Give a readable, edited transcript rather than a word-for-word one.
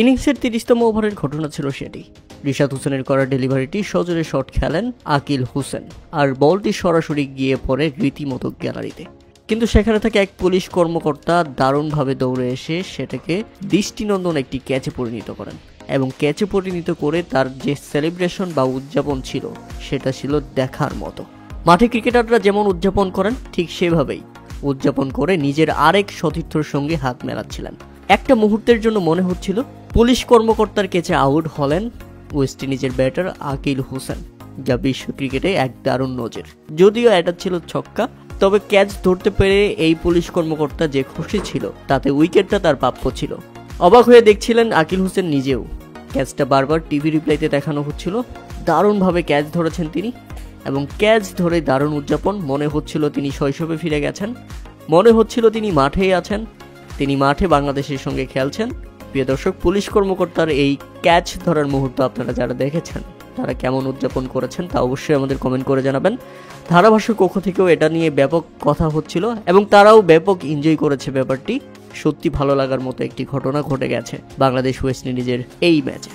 ইনিংসের 30তম ওভারের ঘটনা ছিল সেটি। রিশাদ হোসেনের করা ডেলিভারিটি সজোরে শট খেলেন আকিল হোসেন, আর বলটি সরাসরি গিয়ে পড়ে রীতিমতো গ্যালারিতে। কিন্তু সেখানে থেকে এক পুলিশ কর্মকর্তা দারুণভাবে দৌড়ে এসে সেটাকে দৃষ্টিনন্দন একটি ক্যাচে পরিণত করেন, এবং ক্যাচে পরিণত করে তার যে সেলিব্রেশন বা উদযাপন ছিল সেটা ছিল দেখার মতো। মাঠে ক্রিকেটাররা যেমন উদযাপন করেন ঠিক সেভাবেই উদযাপন করে নিজের আরেক সতীর্থর সঙ্গে হাত মেলাচ্ছিলেন। একটা মুহূর্তের জন্য মনে হচ্ছিল পুলিশ কর্মকর্তার ক্যাচে আউট হলেন ওয়েস্ট ইন্ডিজের ব্যাটার আকিল হোসেন, যা বিশ্ব ক্রিকেটে এক দারুণ নজির। যদিও এটা ছিল ছক্কা, তবে ক্যাচ ধরতে পেরে এই পুলিশ কর্মকর্তা যে খুশি ছিল তাতে উইকেটটা তার প্রাপ্য ছিল। অবাক হয়ে দেখছিলেন আকিল হোসেন নিজেও। ক্যাচটা বারবার টিভি রিপ্লাইতে দেখানো হচ্ছিল, দারুণভাবে ক্যাচ ধরেছেন তিনি, এবং ক্যাচ ধরে দারুণ উদযাপন। মনে হচ্ছিল তিনি শৈশবে ফিরে গেছেন, মনে হচ্ছিল তিনি মাঠেই আছেন, তিনি মাঠে বাংলাদেশের সঙ্গে খেলছেন। প্রিয় দর্শক, পুলিশ কর্মকর্তার এই ক্যাচ ধরার মুহূর্ত আপনারা যারা দেখেছেন তারা কেমন উদযাপন করেছেন তা অবশ্যই আমাদের কমেন্ট করে জানাবেন। ধারাভাষ্যের পক্ষ থেকেও এটা নিয়ে ব্যাপক কথা হচ্ছিল এবং তারাও ব্যাপক এনজয় করেছে ব্যাপারটি। সত্যি ভালো লাগার মতো একটি ঘটনা ঘটে গেছে বাংলাদেশ ওয়েস্ট ইন্ডিজের এই ম্যাচে।